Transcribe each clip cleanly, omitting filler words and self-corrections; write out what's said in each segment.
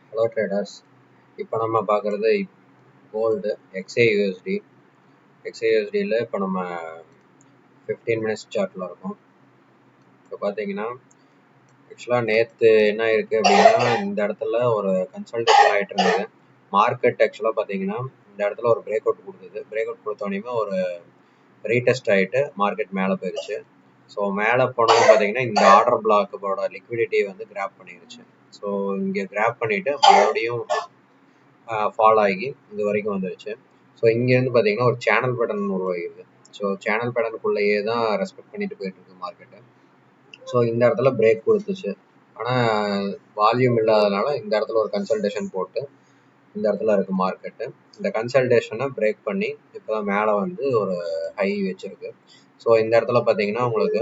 Hello traders, இப்போ நம்ம பார்க்குறது கோல்டு XAUSD. XAUSDயில் இப்போ நம்ம 15 மினிட்ஸ் சார்ட்டில் இருக்கும். இப்போ பார்த்தீங்கன்னா ஆக்சுவலாக நேற்று என்ன இருக்குது அப்படின்னா, இந்த இடத்துல ஒரு கன்சல்டேஷன் ஆகிட்டு இருந்தது. மார்க்கெட் ஆக்சுவலாக பார்த்தீங்கன்னா இந்த இடத்துல ஒரு பிரேக் அவுட் கொடுத்தது. பிரேக் அவுட் கொடுத்தோடனே ஒரு ரீடெஸ்ட் ஆகிட்டு மார்க்கெட் மேலே போயிடுச்சு. ஸோ மேலே போனது பார்த்தீங்கன்னா இந்த ஆர்டர் பிளாக்கோட லிக்விடிட்டி வந்து கிராப் பண்ணிடுச்சு. ஸோ இங்கே கிராப் பண்ணிவிட்டு மறுபடியும் ஃபால் ஆகி இது வரைக்கும் வந்துருச்சு. ஸோ இங்கேருந்து பார்த்தீங்கன்னா ஒரு சேனல் பேட்டர்ன் உருவாகிருக்கு. ஸோ சேனல் பேட்டர்னுக்குள்ளேயே தான் ரெஸ்பெக்ட் பண்ணிட்டு போயிட்டு இருக்கு மார்க்கெட்டு. ஸோ இந்த இடத்துல பிரேக் கொடுத்துச்சு. ஆனால் வால்யூம் இல்லாதனால இந்த இடத்துல ஒரு கன்சல்டேஷன் போட்டு இந்த இடத்துல இருக்குது மார்க்கெட்டு. இந்த கன்சல்டேஷனை பிரேக் பண்ணி இப்போ தான் மேலே வந்து ஒரு ஹை வச்சுருக்கு. ஸோ இந்த இடத்துல பார்த்தீங்கன்னா உங்களுக்கு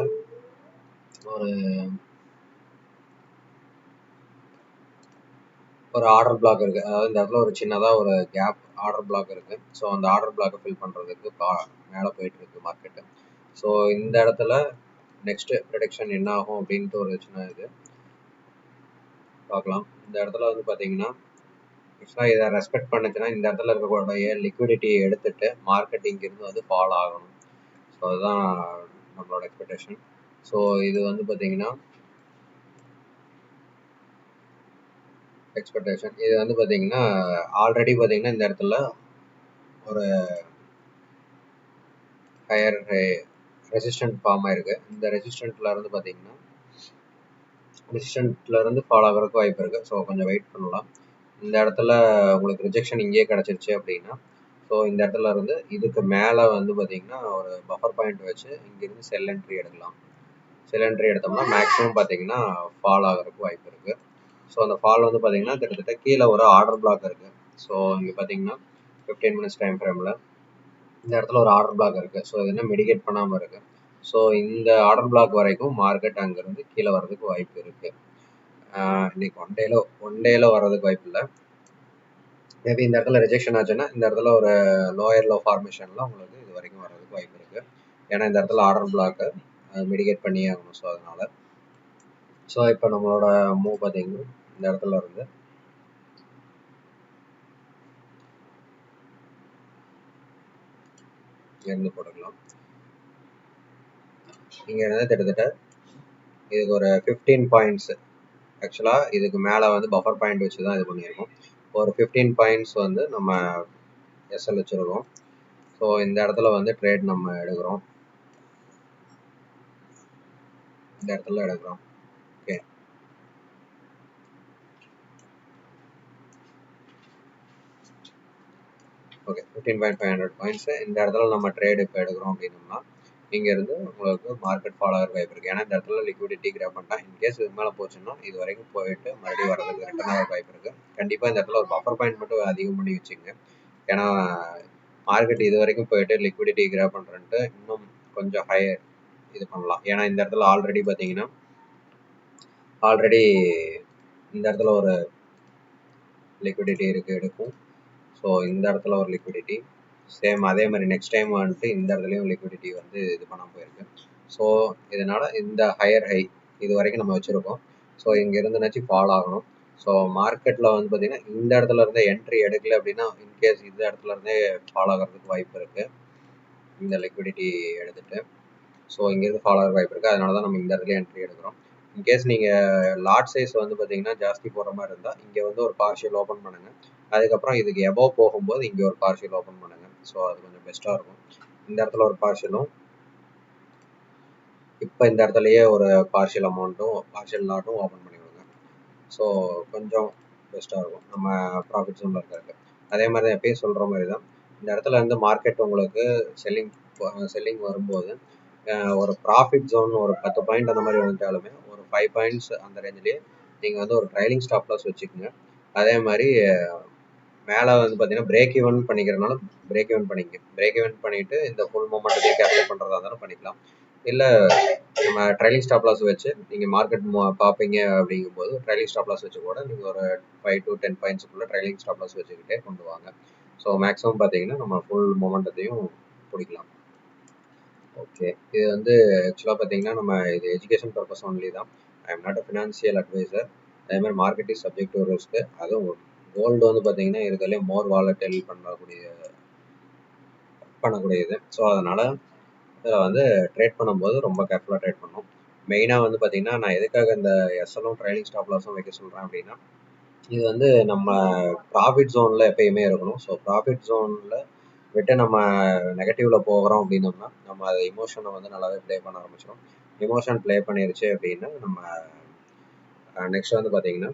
ஒரு ஆர்டர் பிளாக் இருக்குது. அதாவது இந்த இடத்துல ஒரு சின்னதாக ஒரு கேப் ஆர்டர் பிளாக் இருக்குது. ஸோ அந்த ஆர்டர் பிளாக்கை ஃபில் பண்ணுறதுக்கு மேலே போயிட்டுருக்கு மார்க்கெட்டு. ஸோ இந்த இடத்துல நெக்ஸ்ட்டு ப்ரொடக்ஷன் என்ன ஆகும் அப்படின்ட்டு ஒரு சின்ன இது பார்க்கலாம். இந்த இடத்துல வந்து பார்த்தீங்கன்னா ஆக்சுவலாக இதை ரெஸ்பெக்ட் பண்ணுச்சுன்னா இந்த இடத்துல இருக்கக்கூடிய லிக்விடிட்டியை எடுத்துகிட்டு மார்க்கெட் இங்கிருந்து வந்து ஃபால் ஆகணும். ஸோ அதுதான் நம்மளோட எக்ஸ்பெக்டேஷன். ஸோ இது வந்து பார்த்தீங்கன்னா இது வந்து பார்த்தீங்கன்னா ஆல்ரெடி பார்த்தீங்கன்னா இந்த இடத்துல ஒரு ஹையர் ரெசிஸ்டன்ட் ஃபார்ம் ஆயிருக்கு. இந்த ரெசிஸ்டன்ட்ல இருந்து ஃபால் ஆகிறதுக்கு வாய்ப்பு இருக்குது. ஸோ கொஞ்சம் வெயிட் பண்ணலாம். இந்த இடத்துல உங்களுக்கு ரிஜெக்ஷன் இங்கேயே கிடச்சிருச்சு அப்படின்னா ஸோ இந்த இடத்துல இருந்து இதுக்கு மேலே வந்து பார்த்தீங்கன்னா ஒரு பஃபர் பாயிண்ட் வச்சு இங்கேருந்து செல் என்ட்ரி எடுக்கலாம். செல் என்ட்ரி எடுத்தோம்னா மேக்ஸிமம் பார்த்தீங்கன்னா ஃபால் ஆகிறதுக்கு வாய்ப்பு இருக்குது. ஸோ அந்த ஃபால் வந்து பார்த்தீங்கன்னா கிட்டத்தட்ட கீழே ஒரு ஆர்டர் பிளாக் இருக்குது. ஸோ இங்கே பார்த்தீங்கன்னா 15 மினிட்ஸ் டைம் ஃப்ரேமில் இந்த இடத்துல ஒரு ஆர்டர் பிளாக் இருக்குது. ஸோ இது என்ன மிடிகேட் பண்ணாமல் இருக்குது. ஸோ இந்த ஆர்டர் பிளாக் வரைக்கும் மார்க்கெட் அங்கேருந்து கீழே வர்றதுக்கு வாய்ப்பு இருக்குது. இன்னைக்கு ஒன் டேல வர்றதுக்கு வாய்ப்பு இல்லை. மேபி இந்த இடத்துல ரிஜெக்ஷன் ஆச்சுன்னா இந்த இடத்துல ஒரு லோயர் லோ ஃபார்மேஷனில் உங்களுக்கு இது வரைக்கும் வர்றதுக்கு வாய்ப்பு இருக்குது. ஏன்னா இந்த இடத்துல ஆர்டர் பிளாக்கை மிடிகேட் பண்ணியே ஆகணும். ஸோ அதனால் இப்போ நம்மளோட மூவ் பார்த்தீங்கன்னா இந்த இடத்துல இருந்து இருந்து போட்டுக்கலாம். இங்கே இருந்து கிட்டத்தட்ட இதுக்கு ஒரு 15 பாயிண்ட்ஸ் ஆக்சுவலாக இதுக்கு மேலே வந்து பஃபர் பாயிண்ட் வச்சு தான் இது பண்ணியிருக்கோம். ஒரு 15 பாயிண்ட்ஸ் வந்து நம்ம எஸ்எல் வச்சுருக்கோம். ஸோ இந்த இடத்துல வந்து ட்ரேட் நம்ம எடுக்கிறோம். இந்த இடத்துல எடுக்கிறோம். ஓகே, ஓகே 15,500 பாயிண்ட்ஸு இந்த இடத்துல நம்ம ட்ரேட் இப்போ எடுக்கிறோம் அப்படின்னோம்னா இங்கேருந்து உங்களுக்கு மார்க்கெட் ஃபால் ஆகிற வாய்ப்பு இருக்குது. ஏன்னா இந்த இடத்துல லிக்விடிட்டி கிராப் பண்ணிட்டா இன்கேஸ் இது மேலே போச்சுன்னா இது வரைக்கும் போயிட்டு மறுபடியும் வர்றதுக்கு ரிட்டர்ன் ஆகிற வாய்ப்பு இருக்குது. கண்டிப்பாக இந்த இடத்துல ஒரு பஃபர் பாயிண்ட் மட்டும் அதிகம் பண்ணி வச்சுங்க. ஏன்னா மார்க்கெட் இது வரைக்கும் போயிட்டு லிக்விடிட்டி கிராப் பண்ணுறன்ட்டு இன்னும் கொஞ்சம் ஹையர் இது பண்ணலாம். ஏன்னா இந்த இடத்துல ஆல்ரெடி பார்த்தீங்கன்னா இந்த இடத்துல ஒரு லிக்விடிட்டி இருக்குது எடுக்கும். ஸோ இந்த இடத்துல ஒரு லிக்விடிட்டி சேம் அதே மாதிரி நெக்ஸ்ட் டைம் வந்துட்டு இந்த இடத்துலையும் லிக்விடிட்டி வந்து இது பண்ணாமல் போயிருக்கு. ஸோ இதனால் இந்த ஹையர் ஹை இது வரைக்கும் நம்ம வச்சுருக்கோம். ஸோ இங்கே இருந்துனாச்சும் ஃபால் ஆகணும். ஸோ மார்க்கெட்டில் வந்து பார்த்திங்கன்னா இந்த இடத்துல இருந்தே என்ட்ரி எடுக்கல அப்படின்னா இன்கேஸ் இந்த இடத்துல இருந்தே ஃபால் ஆகிறதுக்கு வாய்ப்பு இருக்குது. இந்த லிக்விடிட்டி எடுத்துகிட்டு ஸோ இங்கேருந்து ஃபால் ஆகிற வாய்ப்பு இருக்குது. அதனால தான் நம்ம இந்த இடத்துல என்ட்ரி எடுக்கிறோம். இன்கேஸ் நீங்கள் லாட் சைஸ் வந்து பார்த்தீங்கன்னா ஜாஸ்தி போடுற மாதிரி இருந்தால் இங்கே வந்து ஒரு பார்ஷியல் ஓப்பன் பண்ணுங்கள். அதுக்கப்புறம் இதுக்கு எபோவ் போகும்போது இங்கே ஒரு பார்ஷியல் ஓப்பன் பண்ணுங்கள். ஸோ அது கொஞ்சம் பெஸ்ட்டாக இருக்கும். இந்த இடத்துல ஒரு பார்ஷியலும் இப்போ இந்த இடத்துலையே ஒரு பார்ஷியல் லாட்டும் ஓப்பன் பண்ணி விடுங்க. ஸோ கொஞ்சம் பெஸ்ட்டாக இருக்கும் நம்ம ப்ராஃபிட் ஜோனில் இருக்கிறதுக்கு. அதே மாதிரி தான் எப்பயும் சொல்கிற மாதிரி தான் இந்த இடத்துல இருந்து மார்க்கெட் உங்களுக்கு செல்லிங் வரும்போது ஒரு ப்ராஃபிட் ஜோன் ஒரு 10 பாயிண்ட் அந்த மாதிரி வந்துட்டாலுமே ஒரு 5 பாயிண்ட்ஸ் அந்த ரேஞ்சிலேயே நீங்கள் வந்து ஒரு ட்ரைலிங் ஸ்டாப் லாஸ் வச்சுக்கோங்க. அதே மாதிரி மேலே வந்து பார்த்தீங்கன்னா பிரேக் ஈவன் பண்ணிக்கிறனால பிரேக் ஈவன் பண்ணிவிட்டு இந்த ஃபுல் மொமெண்ட்டத்தையும் கேப்சர் பண்ணுறதா இருந்தாலும் பண்ணிக்கலாம். இல்லை நம்ம ட்ரைலிங் ஸ்டாப் லாஸ் வச்சு நீங்கள் மார்க்கெட் பார்ப்பீங்க அப்படிங்கும்போது ட்ரைலிங் ஸ்டாப் லாஸ் வச்சு கூட நீங்கள் ஒரு 5 to 10 பாயிண்ட்ஸுக்குள்ளே ட்ரைலிங் ஸ்டாப் லாஸ் வச்சுக்கிட்டே கொண்டு வாங்க. ஸோ மேக்ஸிமம் பார்த்தீங்கன்னா நம்ம ஃபுல் மொமெண்டத்தையும் பிடிக்கலாம். ஓகே, இது ஆக்சுவலாக பார்த்தீங்கன்னா நம்ம இது எஜுகேஷன் பர்பஸ் ஒன்லி தான். I am not a financial advisor. அதே மாதிரி market is subject to risk. அதுவும் கோல்டு வந்து பார்த்தீங்கன்னா இருக்கிறதுலே மோர் வாலட்டைல் பண்ணக்கூடியது. ஸோ அதனால் இதில் வந்து ட்ரேட் பண்ணும்போது ரொம்ப கேர்ஃபுல்லாக ட்ரேட் பண்ணணும். மெயினாக வந்து பார்த்தீங்கன்னா நான் எதுக்காக இந்த எஸ்எல்லும் ட்ரைலிங் ஸ்டாப் லாஸும் வைக்க சொல்கிறேன் அப்படின்னா, இது வந்து நம்ம ப்ராஃபிட் ஜோனில் எப்பயுமே இருக்கணும். ஸோ ப்ராஃபிட் ஜோனில் விட்டு நம்ம நெகட்டிவில் போகிறோம் அப்படின்னோம்னா நம்ம அதை இமோஷனை வந்து நல்லாவே ப்ளே பண்ண ஆரம்பிச்சிடும். இமோஷன் ப்ளே பண்ணிருச்சு அப்படின்னா நம்ம நெக்ஸ்ட் வந்து பார்த்தீங்கன்னா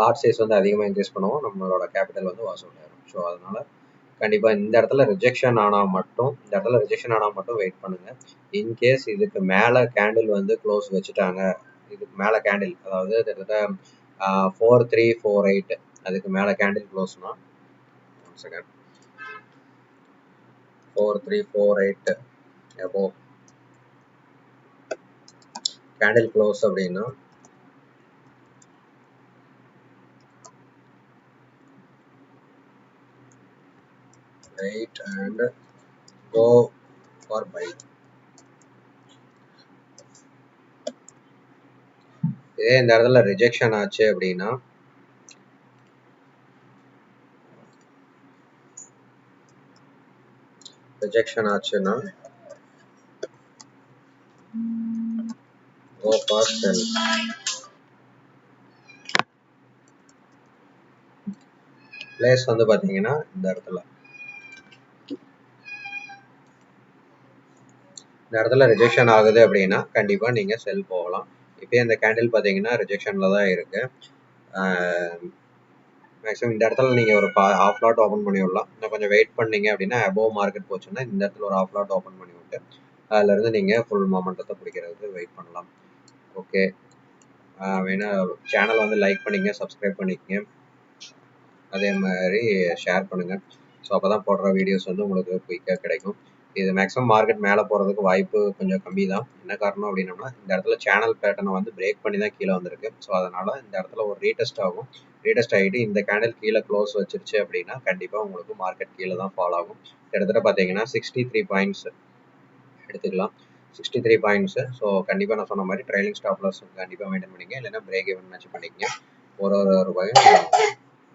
லாட் சைஸ் வந்து அதிகமாக இன்க்ரீஸ் பண்ணுவோம், நம்மளோட கேபிட்டல் வந்து வாஷ் அவுட் ஆகிடும். ஸோ அதனால் கண்டிப்பாக இந்த இடத்துல ரிஜெக்ஷன் ஆனால் மட்டும் வெயிட் பண்ணுங்கள். இன்கேஸ் இதுக்கு மேலே கேண்டில் வந்து க்ளோஸ் வச்சுட்டாங்க, இதுக்கு மேலே கேண்டில் அதாவது கிட்டத்தட்ட 4348 அதுக்கு மேலே கேண்டில் க்ளோஸ்னா 4348 எப்போ கேண்டில் க்ளோஸ் அப்படின்னா wait and go for buy. இதே இந்த இடத்துல ரிஜெக்ஷன் ஆச்சு அப்படின்னா go for sell. பிளேஸ் வந்து பார்த்தீங்கன்னா இந்த இடத்துல ரிஜெக்ஷன் ஆகுது அப்படின்னா கண்டிப்பாக நீங்கள் செல் போகலாம். இப்போ இந்த கேண்டில் பார்த்தீங்கன்னா ரிஜெக்ஷனில் தான் இருக்குது. மேக்ஸிமம் இந்த இடத்துல நீங்கள் ஒரு ஹாஃப் லாட் ஓப்பன் பண்ணி விடலாம். இன்னும் கொஞ்சம் வெயிட் பண்ணீங்க அப்படின்னா அபோவ் மார்க்கெட் போச்சுன்னா இந்த இடத்துல ஒரு ஹாஃப் லாட் ஓப்பன் பண்ணி விட்டு அதுலேருந்து நீங்கள் ஃபுல் மொமெண்டத்தை பிடிக்கிறதுக்கு வெயிட் பண்ணலாம். ஓகே, வேணா சேனல் வந்து லைக் பண்ணிங்க, சப்ஸ்கிரைப் பண்ணிக்கங்க, அதே மாதிரி ஷேர் பண்ணுங்கள். ஸோ அப்போ தான் போடுற வீடியோஸ் வந்து உங்களுக்கு குயிக்காக கிடைக்கும். இது மேக்ஸிமம் மார்க்கெட் மேலே போகிறதுக்கு வாய்ப்பு கொஞ்சம் கம்மி தான். என்ன காரணம் அப்படின்னோம்னா இந்த இடத்துல சேனல் பேட்டர்னை வந்து பிரேக் பண்ணி தான் கீழே வந்திருக்கு. ஸோ அதனால் இந்த இடத்துல ஒரு ரீடெஸ்ட் ஆகும். ரீடெஸ்ட் ஆகிட்டு இந்த கேண்டில் கீழே க்ளோஸ் வச்சிருச்சு அப்படின்னா கண்டிப்பாக உங்களுக்கு மார்க்கெட் கீழே தான் ஃபாலோ ஆகும். கிட்டத்தட்ட பார்த்தீங்கன்னா 63 பாயிண்ட்ஸ் எடுத்துக்கலாம், 63 பாயிண்ட்ஸு. ஸோ கண்டிப்பாக நான் சொன்ன மாதிரி ட்ரைலிங் ஸ்டாப் லாஸ் கண்டிப்பாக மெயின்டைன் பண்ணிங்க, இல்லைன்னா பிரேக் ஈவன் மேட்ச் பண்ணிக்கங்க. ஒரு ரூபாயும்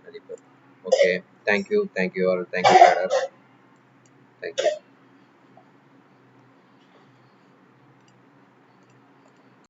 மதிப்பு. Okay, thank you all, thank you.